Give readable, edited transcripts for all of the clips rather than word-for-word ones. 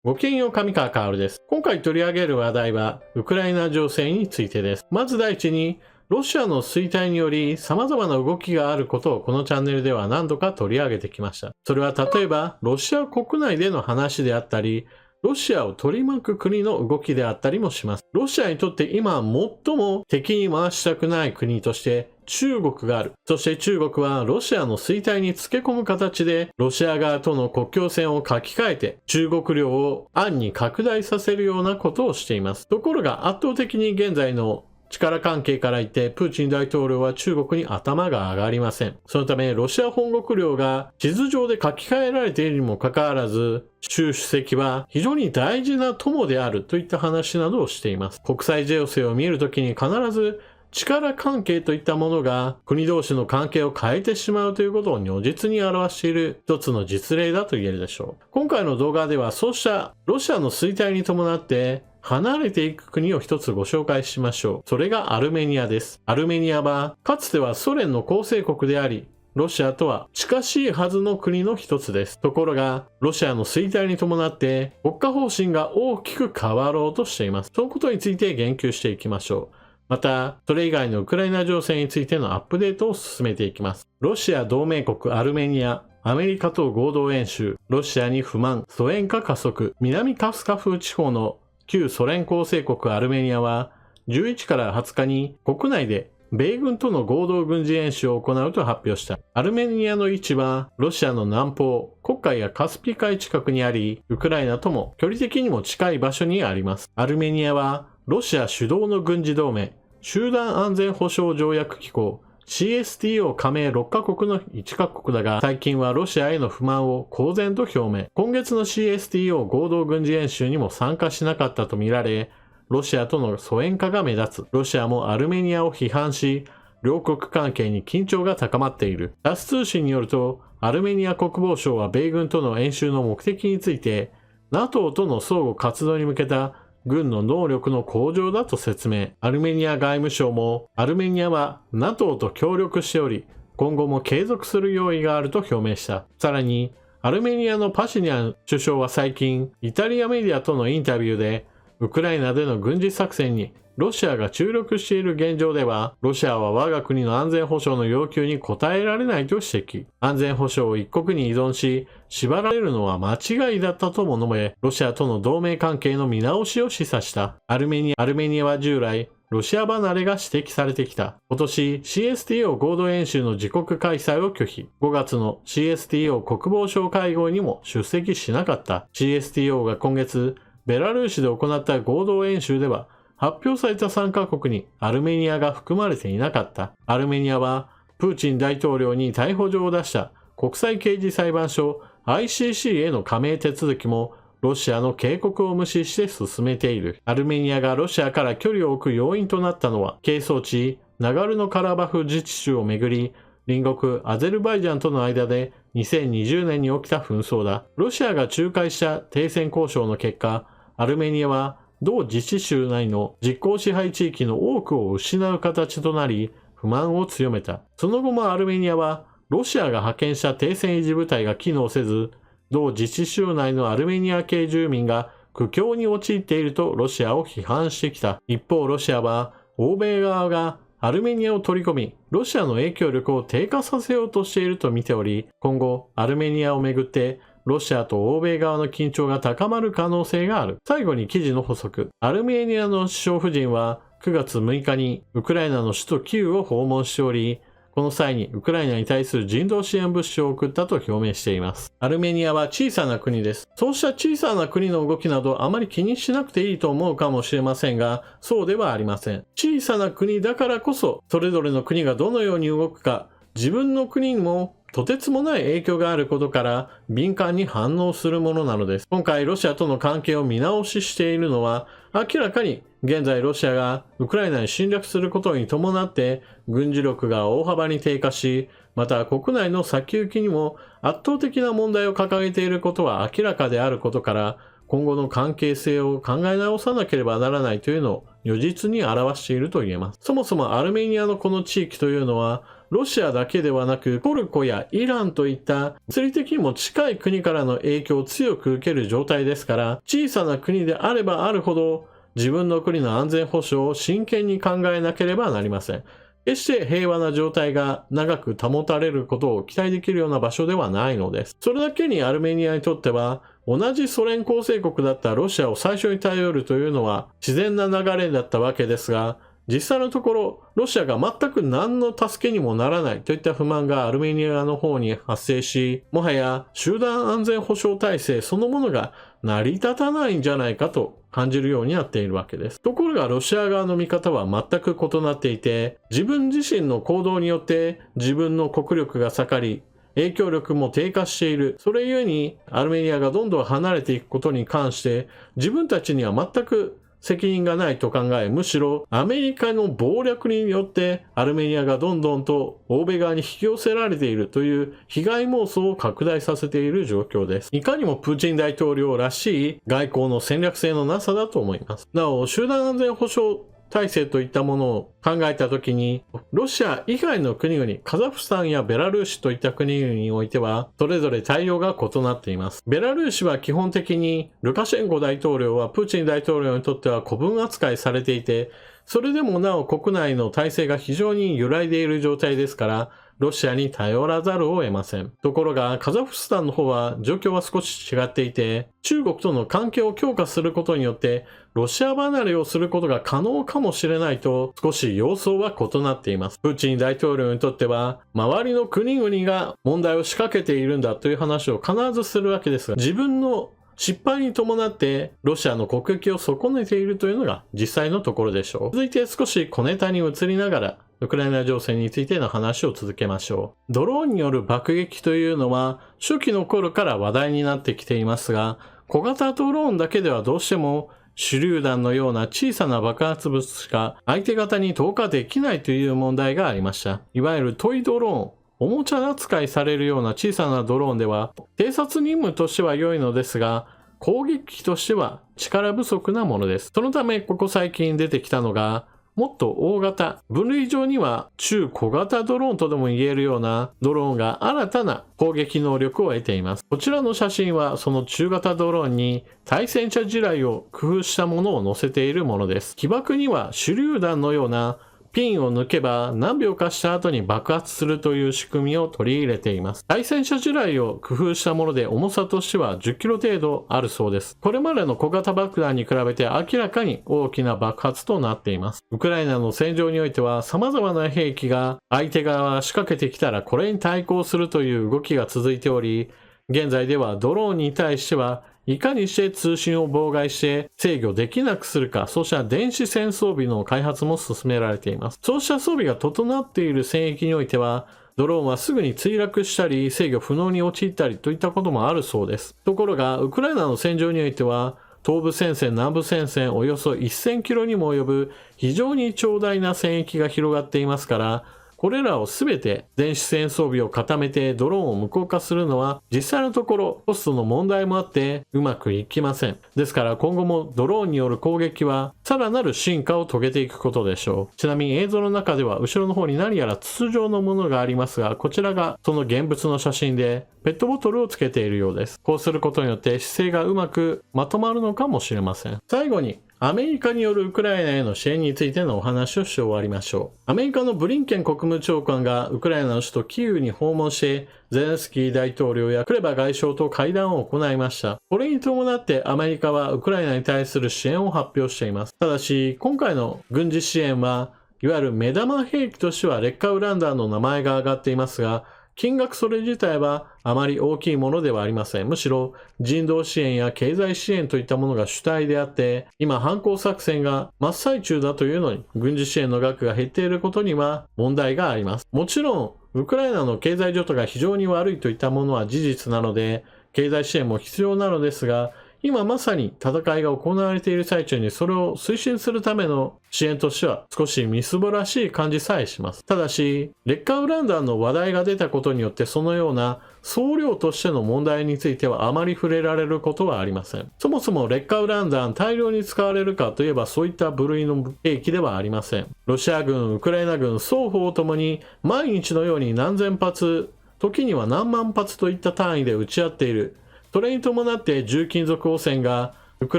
ごきげんよう、上川薫です。今回取り上げる話題は、ウクライナ情勢についてです。まず第一に、ロシアの衰退により様々な動きがあることをこのチャンネルでは何度か取り上げてきました。それは例えば、ロシア国内での話であったり、ロシアを取り巻く国の動きであったりもします。ロシアにとって今最も敵に回したくない国として中国がある。そして中国はロシアの衰退につけ込む形でロシア側との国境線を書き換えて中国領を暗に拡大させるようなことをしています。ところが圧倒的に現在の力関係から言ってプーチン大統領は中国に頭が上がりません。そのためロシア本国領が地図上で書き換えられているにもかかわらず、習主席は非常に大事な友であるといった話などをしています。国際情勢を見るときに必ず力関係といったものが国同士の関係を変えてしまうということを如実に表している一つの実例だと言えるでしょう。今回の動画ではそうしたロシアの衰退に伴って離れていく国を一つご紹介しましょう。それがアルメニアです。アルメニアはかつてはソ連の構成国であり、ロシアとは近しいはずの国の一つです。ところが、ロシアの衰退に伴って国家方針が大きく変わろうとしています。そのことについて言及していきましょう。また、それ以外のウクライナ情勢についてのアップデートを進めていきます。ロシア同盟国アルメニア、アメリカと合同演習、ロシアに不満、疎遠化加速、南カフカ風地方の旧ソ連構成国アルメニアは11から20日に国内で米軍との合同軍事演習を行うと発表した。アルメニアの位置はロシアの南方、黒海やカスピ海近くにあり、ウクライナとも距離的にも近い場所にあります。アルメニアはロシア主導の軍事同盟、集団安全保障条約機構、CSTO 加盟6カ国の1カ国だが、最近はロシアへの不満を公然と表明。今月の CSTO 合同軍事演習にも参加しなかったとみられ、ロシアとの疎遠化が目立つ。ロシアもアルメニアを批判し、両国関係に緊張が高まっている。タス通信によると、アルメニア国防省は米軍との演習の目的について、NATO との相互活動に向けた軍の能力の向上だと説明。アルメニア外務省も、アルメニアは NATO と協力しており、今後も継続する用意があると表明した。さらに、アルメニアのパシニャン首相は最近、イタリアメディアとのインタビューで、ウクライナでの軍事作戦にロシアが注力している現状では、ロシアは我が国の安全保障の要求に応えられないと指摘。安全保障を一国に依存し、縛られるのは間違いだったとも述べ、ロシアとの同盟関係の見直しを示唆した。アルメニアは従来、ロシア離れが指摘されてきた。今年 CSTO 合同演習の自国開催を拒否。5月の CSTO 国防相会合にも出席しなかった。CSTO が今月、ベラルーシで行った合同演習では、発表された参加国にアルメニアが含まれていなかった。アルメニアは、プーチン大統領に逮捕状を出した国際刑事裁判所 ICC への加盟手続きも、ロシアの警告を無視して進めている。アルメニアがロシアから距離を置く要因となったのは、係争地ナガルノカラバフ自治州をめぐり、隣国アゼルバイジャンとの間で2020年に起きた紛争だ。ロシアが仲介した停戦交渉の結果、アルメニアは同自治州内の実効支配地域の多くを失う形となり、不満を強めた。その後もアルメニアは、ロシアが派遣した停戦維持部隊が機能せず、同自治州内のアルメニア系住民が苦境に陥っているとロシアを批判してきた。一方、ロシアは、欧米側がアルメニアを取り込み、ロシアの影響力を低下させようとしていると見ており、今後、アルメニアをめぐって、ロシアと欧米側の緊張が高まる可能性がある。最後に記事の補足。アルメニアの首相夫人は9月6日にウクライナの首都キーウを訪問しており、この際にウクライナに対する人道支援物資を送ったと表明しています。アルメニアは小さな国です。そうした小さな国の動きなどあまり気にしなくていいと思うかもしれませんが、そうではありません。小さな国だからこそ、それぞれの国がどのように動くか、自分の国にもとてつもない影響があることから敏感に反応するものなのです。今回ロシアとの関係を見直ししているのは、明らかに現在ロシアがウクライナに侵略することに伴って軍事力が大幅に低下し、また国内の先行きにも圧倒的な問題を掲げていることは明らかであることから、今後の関係性を考え直さなければならないというのを如実に表していると言えます。そもそもアルメニアのこの地域というのは、ロシアだけではなくトルコやイランといった物理的にも近い国からの影響を強く受ける状態ですから、小さな国であればあるほど自分の国の安全保障を真剣に考えなければなりません。決して平和な状態が長く保たれることを期待できるような場所ではないのです。それだけにアルメニアにとっては、同じソ連構成国だったロシアを最初に頼るというのは自然な流れだったわけですが、実際のところ、ロシアが全く何の助けにもならないといった不満がアルメニアの方に発生し、もはや集団安全保障体制そのものが成り立たないんじゃないかと感じるようになっているわけです。ところがロシア側の見方は全く異なっていて、自分自身の行動によって自分の国力が下がり、影響力も低下している。それゆえにアルメニアがどんどん離れていくことに関して自分たちには全く責任がないと考え、むしろアメリカの謀略によってアルメニアがどんどんと欧米側に引き寄せられているという被害妄想を拡大させている状況です。いかにもプーチン大統領らしい外交の戦略性のなさだと思います。なお、集団安全保障体制といったものを考えたときに、ロシア以外の国々、カザフスタンやベラルーシといった国々においては、それぞれ対応が異なっています。ベラルーシは基本的に、ルカシェンコ大統領はプーチン大統領にとっては子分扱いされていて、それでもなお国内の体制が非常に揺らいでいる状態ですから、ロシアに頼らざるを得ません。ところが、カザフスタンの方は状況は少し違っていて、中国との関係を強化することによって、ロシア離れをすることが可能かもしれないと、少し様相は異なっています。プーチン大統領にとっては、周りの国々が問題を仕掛けているんだという話を必ずするわけですが、自分の失敗に伴ってロシアの国益を損ねているというのが実際のところでしょう。続いて少し小ネタに移りながら、ウクライナ情勢についての話を続けましょう。ドローンによる爆撃というのは初期の頃から話題になってきていますが、小型ドローンだけではどうしても手榴弾のような小さな爆発物しか相手方に投下できないという問題がありました。いわゆるトイドローン、おもちゃ扱いされるような小さなドローンでは偵察任務としては良いのですが、攻撃機としては力不足なものです。そのためここ最近出てきたのが、もっと大型、分類上には中小型ドローンとでも言えるようなドローンが新たな攻撃能力を得ています。こちらの写真はその中型ドローンに対戦車地雷を工夫したものを載せているものです。起爆には手榴弾のようなピンを抜けば何秒かした後に爆発するという仕組みを取り入れています。対戦車地雷を工夫したもので重さとしては10キロ程度あるそうです。これまでの小型爆弾に比べて明らかに大きな爆発となっています。ウクライナの戦場においては様々な兵器が相手側が仕掛けてきたらこれに対抗するという動きが続いており、現在ではドローンに対してはいかにして通信を妨害して制御できなくするか、そうした電子戦装備の開発も進められています。そうした装備が整っている戦域においては、ドローンはすぐに墜落したり制御不能に陥ったりといったこともあるそうです。ところが、ウクライナの戦場においては、東部戦線、南部戦線およそ1000キロにも及ぶ非常に長大な戦域が広がっていますから、これらをすべて電子戦装備を固めてドローンを無効化するのは実際のところコストの問題もあってうまくいきません。ですから今後もドローンによる攻撃はさらなる進化を遂げていくことでしょう。ちなみに映像の中では後ろの方に何やら筒状のものがありますが、こちらがその現物の写真でペットボトルをつけているようです。こうすることによって姿勢がうまくまとまるのかもしれません。最後にアメリカによるウクライナへの支援についてのお話をして終わりましょう。アメリカのブリンケン国務長官がウクライナの首都キーウに訪問してゼレンスキー大統領やクレバ外相と会談を行いました。これに伴ってアメリカはウクライナに対する支援を発表しています。ただし今回の軍事支援はいわゆる目玉兵器としては劣化ウラン弾の名前が挙がっていますが、金額それ自体はあまり大きいものではありません。むしろ人道支援や経済支援といったものが主体であって、今反攻作戦が真っ最中だというのに軍事支援の額が減っていることには問題があります。もちろんウクライナの経済状態が非常に悪いといったものは事実なので、経済支援も必要なのですが、今まさに戦いが行われている最中にそれを推進するための支援としては少しみすぼらしい感じさえします。ただし、劣化ウラン弾の話題が出たことによってそのような総量としての問題についてはあまり触れられることはありません。そもそも劣化ウラン弾大量に使われるかといえばそういった部類の兵器ではありません。ロシア軍、ウクライナ軍双方ともに毎日のように何千発、時には何万発といった単位で撃ち合っている。それに伴って重金属汚染がウク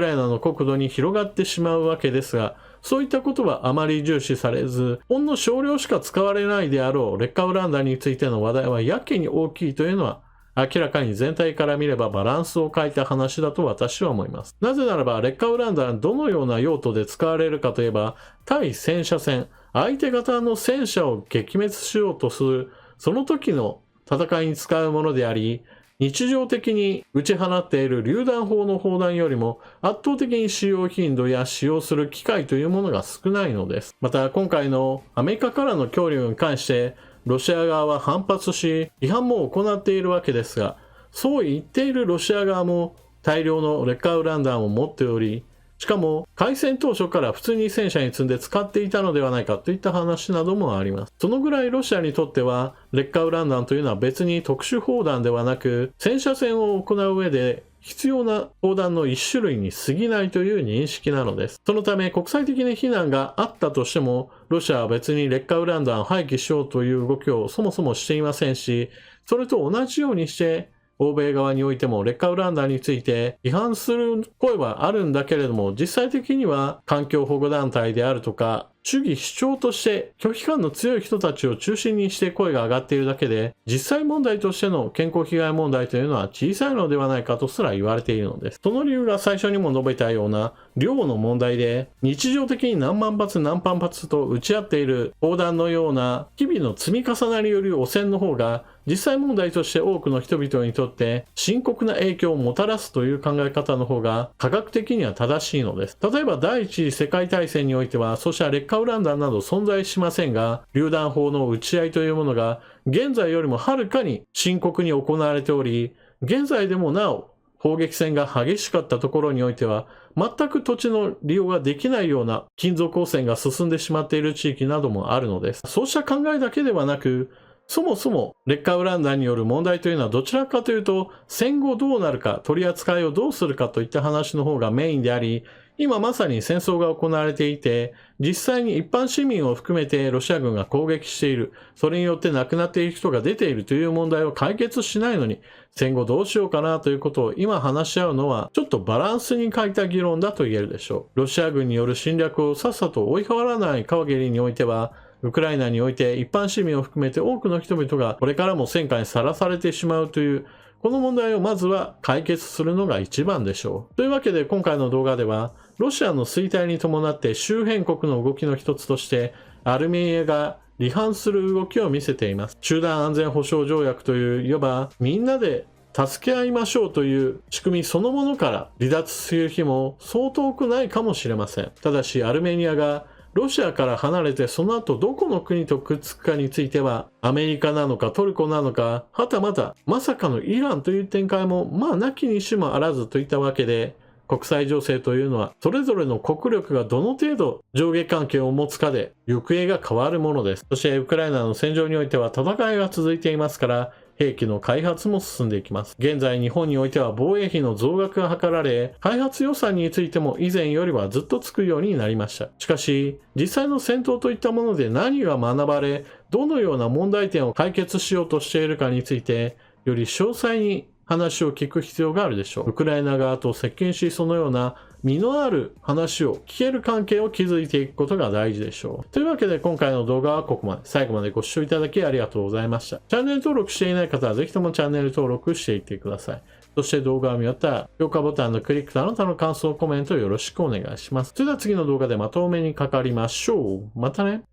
ライナの国土に広がってしまうわけですが、そういったことはあまり重視されず、ほんの少量しか使われないであろう劣化ウラン弾についての話題はやけに大きいというのは、明らかに全体から見ればバランスを欠いた話だと私は思います。なぜならば劣化ウラン弾どのような用途で使われるかといえば、対戦車戦、相手方の戦車を撃滅しようとする、その時の戦いに使うものであり、日常的に撃ち放っている榴弾砲の砲弾よりも圧倒的に使用頻度や使用する機会というものが少ないのです。また今回のアメリカからの協力に関してロシア側は反発し批判も行っているわけですが、そう言っているロシア側も大量の劣化ウラン弾を持っており、しかも開戦当初から普通に戦車に積んで使っていたのではないかといった話などもあります。そのぐらいロシアにとっては劣化ウラン弾というのは別に特殊砲弾ではなく、戦車戦を行う上で必要な砲弾の一種類に過ぎないという認識なのです。そのため国際的な非難があったとしても、ロシアは別に劣化ウラン弾を廃棄しようという動きをそもそもしていませんし、それと同じようにして欧米側においても劣化ウラン弾について批判する声はあるんだけれども、実際的には環境保護団体であるとか主義主張として拒否感の強い人たちを中心にして声が上がっているだけで、実際問題としての健康被害問題というのは小さいのではないかとすら言われているのです。その理由が最初にも述べたような量の問題で、日常的に何万発何万発と撃ち合っている砲弾のような日々の積み重なりより汚染の方が実際問題として多くの人々にとって深刻な影響をもたらすという考え方の方が科学的には正しいのです。例えば第一次世界大戦においてはそうした劣化ウラン弾など存在しませんが、榴弾砲の撃ち合いというものが現在よりもはるかに深刻に行われており、現在でもなお砲撃戦が激しかったところにおいては全く土地の利用ができないような金属汚染が進んでしまっている地域などもあるのです。そうした考えだけではなく、そもそも劣化ウラン弾による問題というのはどちらかというと戦後どうなるか、取り扱いをどうするかといった話の方がメインであり、今まさに戦争が行われていて、実際に一般市民を含めてロシア軍が攻撃している、それによって亡くなっている人が出ているという問題を解決しないのに、戦後どうしようかなということを今話し合うのはちょっとバランスに欠いた議論だと言えるでしょう。ロシア軍による侵略をさっさと追い払わない限りにおいては、ウクライナにおいて一般市民を含めて多くの人々がこれからも戦火にさらされてしまうという、この問題をまずは解決するのが一番でしょう。というわけで今回の動画では、ロシアの衰退に伴って周辺国の動きの一つとして、アルメニアが離反する動きを見せています。集団安全保障条約という、いわばみんなで助け合いましょうという仕組みそのものから離脱する日もそう遠くないかもしれません。ただしアルメニアがロシアから離れてその後どこの国とくっつくかについてはアメリカなのかトルコなのか、はたまたまさかのイランという展開もなきにしもあらずといったわけで、国際情勢というのはそれぞれの国力がどの程度上下関係を持つかで行方が変わるものです。そしてウクライナの戦場においては戦いが続いていますから、兵器の開発も進んでいきます。現在日本においては防衛費の増額が図られ、開発予算についても以前よりはずっとつくようになりました。しかし実際の戦闘といったもので何が学ばれ、どのような問題点を解決しようとしているかについてより詳細に話を聞く必要があるでしょう。ウクライナ側と接近し、そのような実のある話を聞ける関係を築いていくことが大事でしょう。というわけで今回の動画はここまで。最後までご視聴いただきありがとうございました。チャンネル登録していない方はぜひともチャンネル登録していってください。そして動画を見終わったら評価ボタンのクリックとあなたの感想、コメントよろしくお願いします。それでは次の動画でまとめにかかりましょう。またね。